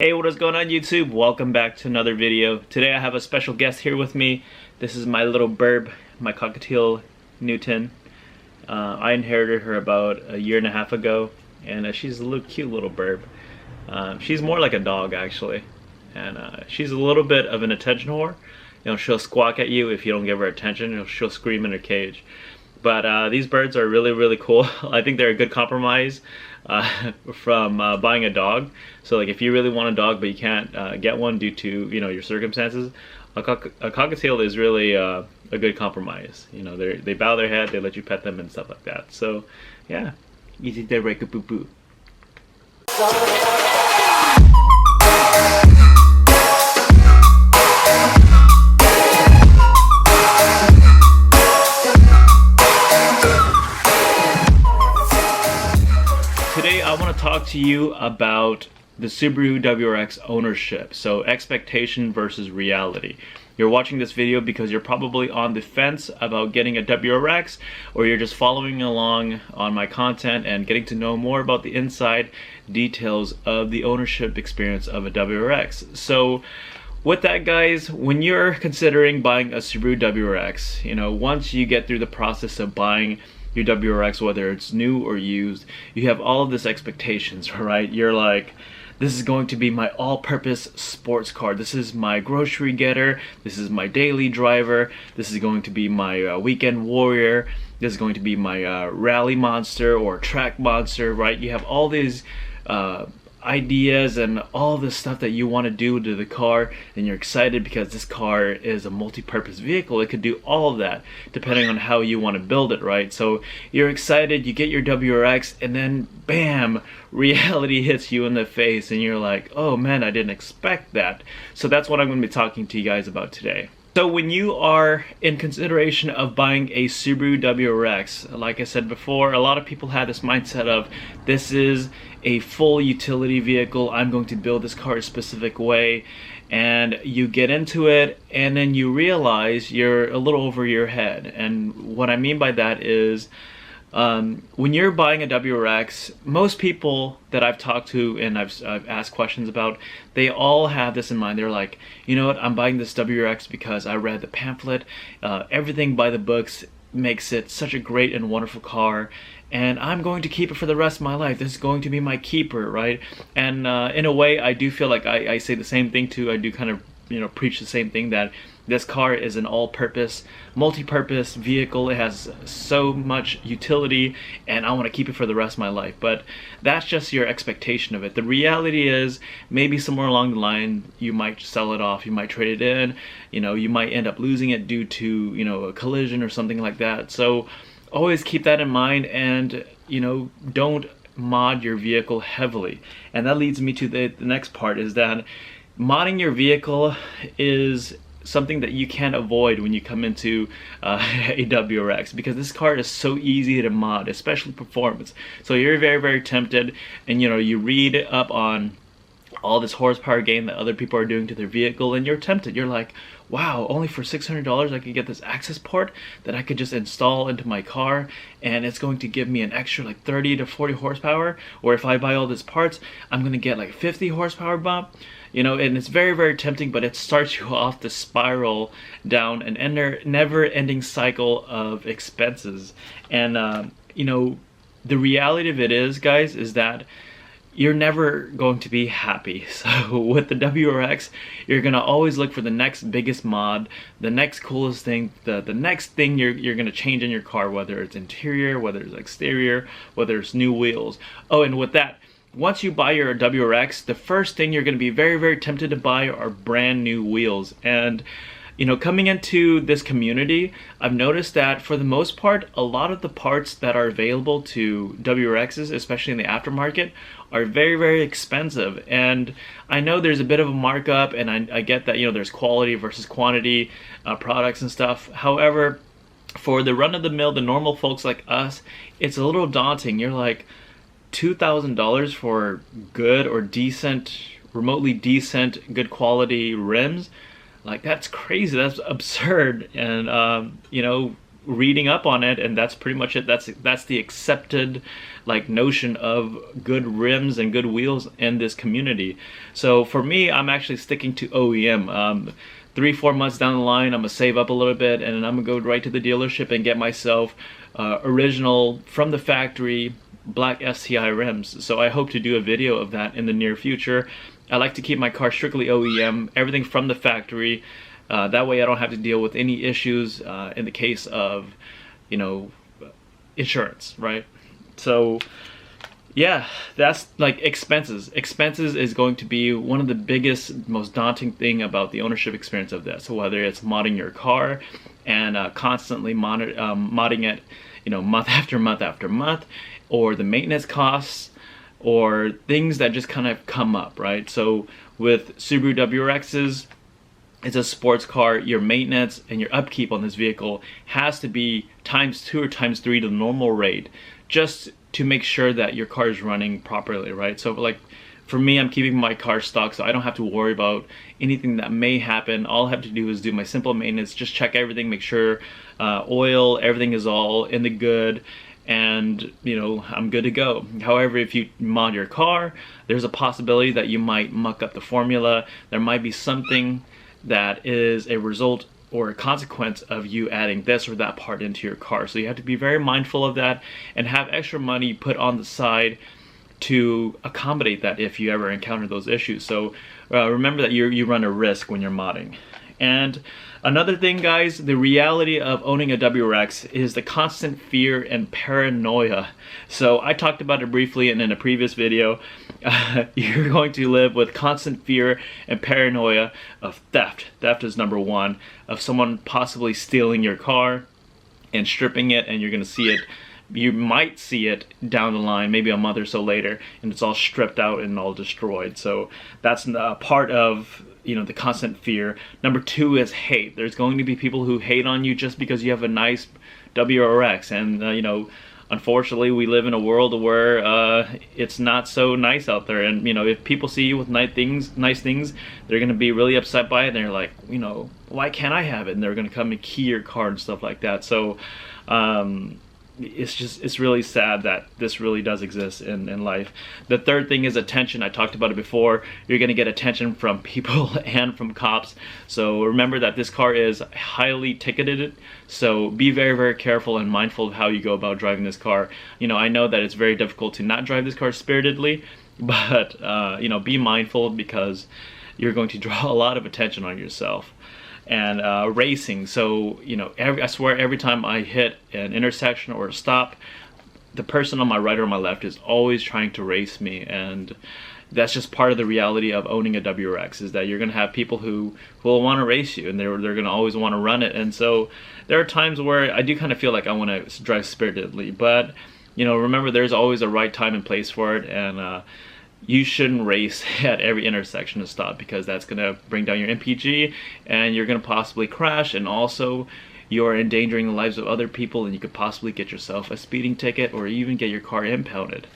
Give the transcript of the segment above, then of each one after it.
Hey, what is going on YouTube? Welcome back to another video. Today I have a special guest here with me. This is my little burb, my cockatiel Newton. I inherited her about a year and a half ago, and she's a little cute little burb. She's more like a dog actually, and she's a little bit of an attention whore. You know, she'll squawk at you if you don't give her attention. She'll scream in her cage. But these birds are really cool. I think they're a good compromise from buying a dog. So like if you really want a dog but you can't get one due to your circumstances, a cockatiel is really a good compromise. You know, they bow their head, they let you pet them and stuff like that. So yeah, easy to break a poo poo. Today I want to talk to you about the Subaru WRX ownership. So expectation versus reality. You're watching this video because you're probably on the fence about getting a WRX, or you're just following along on my content and getting to know more about the inside details of the ownership experience of a WRX. So with that, guys, when you're considering buying a Subaru WRX, once you get through the process of buying your WRX, whether it's new or used, you have all of this expectations, right? You're like, this is going to be my all-purpose sports car. This is my grocery getter. This is my daily driver. This is going to be my weekend warrior. This is going to be my rally monster or track monster, right? You have all these ideas and all the stuff that you want to do to the car, and you're excited because this car is a multi-purpose vehicle. It could do all of that depending on how you want to build it, right? So you're excited, you get your WRX, and then bam, reality hits you in the face and you're like, oh man, I didn't expect that. So that's what I'm going to be talking to you guys about today. So when you are in consideration of buying a Subaru WRX, like I said before, a lot of people have this mindset of, this is a full utility vehicle, I'm going to build this car a specific way, and you get into it and then you realize you're a little over your head. And what I mean by that is, when you're buying a WRX, most people that I've talked to and I've asked questions about, they all have this in mind. They're like, you know what, I'm buying this WRX because I read the pamphlet, everything by the books makes it such a great and wonderful car, and I'm going to keep it for the rest of my life. This is going to be my keeper, right? And in a way, I do feel like I say the same thing too. I do kind of preach the same thing, that this car is an all-purpose, multi-purpose vehicle. It has so much utility and I want to keep it for the rest of my life. But that's just your expectation of it. The reality is, maybe somewhere along the line you might sell it off, you might trade it in, you might end up losing it due to a collision or something like that. So always keep that in mind, and don't mod your vehicle heavily. And that leads me to the next part, is that modding your vehicle is something that you can't avoid when you come into a WRX, because this car is so easy to mod, especially performance. So you're very tempted, and you read up on all this horsepower gain that other people are doing to their vehicle, and you're tempted. You're like, wow, only for $600 I could get this access port that I could just install into my car, and it's going to give me an extra like 30 to 40 horsepower, or if I buy all these parts I'm gonna get like 50 horsepower bump. And it's very tempting, but it starts you off the spiral down an never-ending cycle of expenses. And the reality of it is, guys, is that you're never going to be happy. So with the WRX, you're gonna always look for the next biggest mod, the next coolest thing, the next thing you're gonna change in your car, whether it's interior, whether it's exterior, whether it's new wheels. Oh, and with that, once you buy your WRX, the first thing you're going to be very tempted to buy are brand new wheels. And coming into this community, I've noticed that for the most part, a lot of the parts that are available to WRXs, especially in the aftermarket, are very expensive. And I know there's a bit of a markup, and I get that there's quality versus quantity products and stuff. However, for the run-of-the-mill, the normal folks like us, it's a little daunting. You're like, $2,000 for good or decent, remotely decent, good quality rims? Like, that's crazy. That's absurd. And reading up on it, and that's pretty much it. That's the accepted like notion of good rims and good wheels in this community. So for me, I'm actually sticking to OEM. 3-4 months down the line, I'm gonna save up a little bit, and I'm gonna go right to the dealership and get myself original from the factory black STI rims. So I hope to do a video of that in the near future. I like to keep my car strictly OEM, everything from the factory. That way I don't have to deal with any issues in the case of, you know, insurance, right? So yeah, that's like expenses. Expenses is going to be one of the biggest, most daunting thing about the ownership experience of this. So whether it's modding your car and constantly modding it, you know, month after month after month, or the maintenance costs, or things that just kind of come up, right? So with Subaru WRXs, it's a sports car. Your maintenance and your upkeep on this vehicle has to be ×2 or ×3 to the normal rate, just to make sure that your car is running properly, right? So like for me, I'm keeping my car stock, so I don't have to worry about anything that may happen. All I have to do is do my simple maintenance, just check everything, make sure oil, everything is all in the good, and you know, I'm good to go. However, if you mod your car, there's a possibility that you might muck up the formula. There might be something that is a result or a consequence of you adding this or that part into your car. So you have to be very mindful of that and have extra money put on the side to accommodate that if you ever encounter those issues. So remember that you run a risk when you're modding. And another thing, guys, the reality of owning a WRX is the constant fear and paranoia. So I talked about it briefly in a previous video. You're going to live with constant fear and paranoia of theft. Theft is number one, of someone possibly stealing your car and stripping it, and you're going to see it. You might see it down the line, maybe a month or so later, and it's all stripped out and all destroyed. So that's part of, you know, the constant fear. Number two is hate. There's going to be people who hate on you just because you have a nice WRX, and you know, unfortunately, we live in a world where it's not so nice out there. And you know, if people see you with nice things, they're going to be really upset by it. And they're like, you know, why can't I have it? And they're going to come and key your car and stuff like that. So it's really sad that this really does exist in life. The third thing is attention. I talked about it before. You're going to get attention from people and from cops. So remember that this car is highly ticketed. So be very, very careful and mindful of how you go about driving this car. You know, I know that it's very difficult to not drive this car spiritedly, but you know, be mindful, because you're going to draw a lot of attention on yourself. And racing, so you know, I swear every time I hit an intersection or a stop, the person on my right or my left is always trying to race me. And that's just part of the reality of owning a WRX, is that you're going to have people who will want to race you, and they're going to always want to run it. And so there are times where I do kind of feel like I want to drive spiritedly, but you know, remember, there's always a right time and place for it. And you shouldn't race at every intersection to stop, because that's going to bring down your MPG, and you're going to possibly crash, and also you're endangering the lives of other people, and you could possibly get yourself a speeding ticket or even get your car impounded.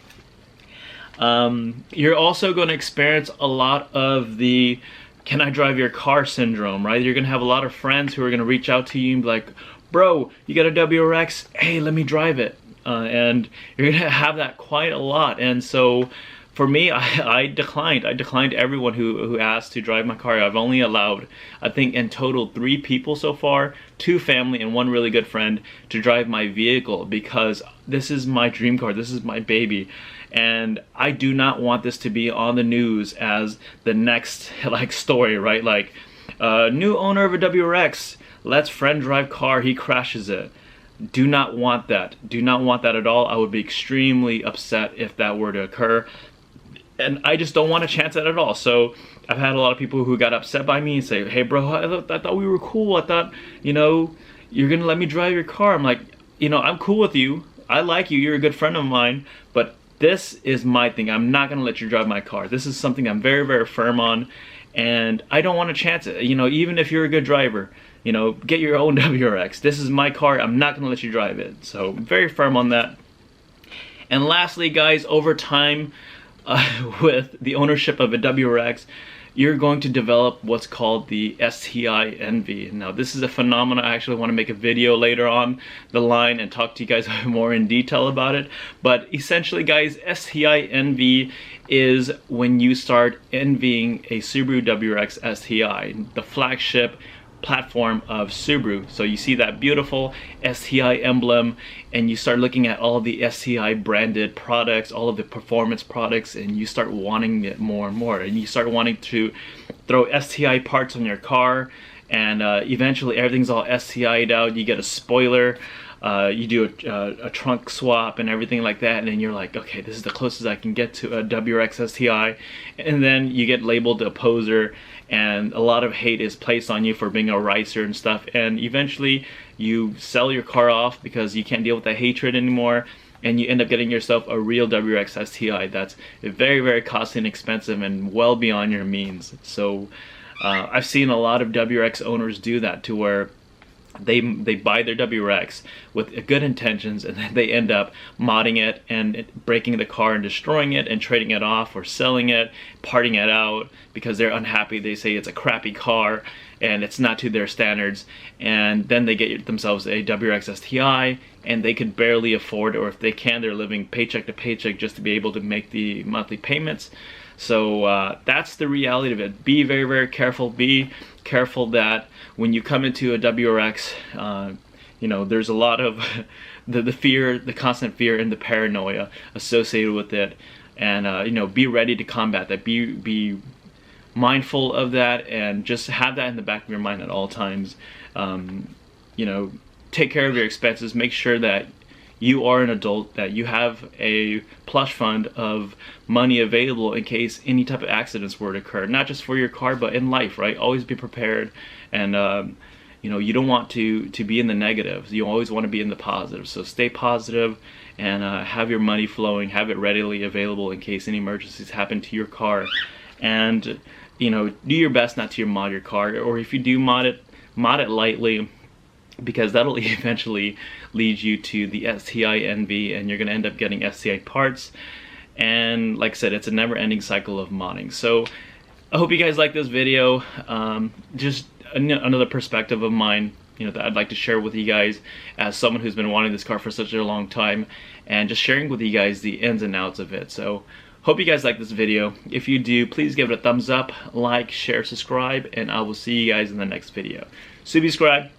You're also going to experience a lot of the "can I drive your car" syndrome, right? You're going to have a lot of friends who are going to reach out to you and be like, "Bro, you got a WRX? Hey, let me drive it." And you're going to have that quite a lot. And so for me, I declined everyone who asked to drive my car. I've only allowed, I think in total, 3 people so far, 2 family and 1 really good friend, to drive my vehicle, because this is my dream car, this is my baby. And I do not want this to be on the news as the next like story, right? Like, new owner of a WRX, lets friend drive car, he crashes it. Do not want that. Do not want that at all. I would be extremely upset if that were to occur. And I just don't want to chance that at all. So I've had a lot of people who got upset by me and say, "Hey bro, I thought we were cool. I thought, you know, you're gonna let me drive your car." I'm like, you know, I'm cool with you. I like you. You're a good friend of mine. But this is my thing. I'm not gonna let you drive my car. This is something I'm very, very firm on. And I don't want to chance it. You know, even if you're a good driver, you know, get your own WRX. This is my car. I'm not gonna let you drive it. So very firm on that. And lastly, guys, over time, with the ownership of a WRX, you're going to develop what's called the STI Envy. Now this is a phenomenon. I actually want to make a video later on the line and talk to you guys more in detail about it. But essentially guys, STI Envy is when you start envying a Subaru WRX STI, the flagship platform of Subaru. So you see that beautiful STI emblem and you start looking at all the STI branded products, all of the performance products, and you start wanting it more and more, and you start wanting to throw STI parts on your car, and eventually everything's all STI'd out. You get a spoiler, you do a trunk swap and everything like that, and then you're like, okay, this is the closest I can get to a WRX STI, and then you get labeled a poser, and a lot of hate is placed on you for being a ricer and stuff, and eventually you sell your car off because you can't deal with the hatred anymore, and you end up getting yourself a real WRX STI that's very, very costly and expensive and well beyond your means. So I've seen a lot of WRX owners do that, to where they buy their WRX with good intentions, and then they end up modding it and breaking the car and destroying it and trading it off or selling it, parting it out because they're unhappy. They say it's a crappy car and it's not to their standards, and then they get themselves a WRX STI and they could barely afford it, or if they can, they're living paycheck to paycheck just to be able to make the monthly payments. So that's the reality of it. Be very, very careful. Be careful that when you come into a WRX, you know, there's a lot of the fear, the constant fear and the paranoia associated with it, and you know, be ready to combat that. Be mindful of that, and just have that in the back of your mind at all times. You know, take care of your expenses. Make sure that you are an adult, that you have a plush fund of money available in case any type of accidents were to occur, not just for your car but in life, right? Always be prepared, and you know, you don't want to be in the negatives. You always want to be in the positive. So stay positive and have your money flowing, have it readily available in case any emergencies happen to your car, and you know, do your best not to mod your car, or if you do mod it lightly, because that'll eventually lead you to the STI Envy, and you're going to end up getting STI parts. And like I said, it's a never-ending cycle of modding. So I hope you guys like this video. Just another perspective of mine, you know, that I'd like to share with you guys as someone who's been wanting this car for such a long time, and just sharing with you guys the ins and outs of it. So hope you guys like this video. If you do, please give it a thumbs up, like, share, subscribe, and I will see you guys in the next video. Subscribe.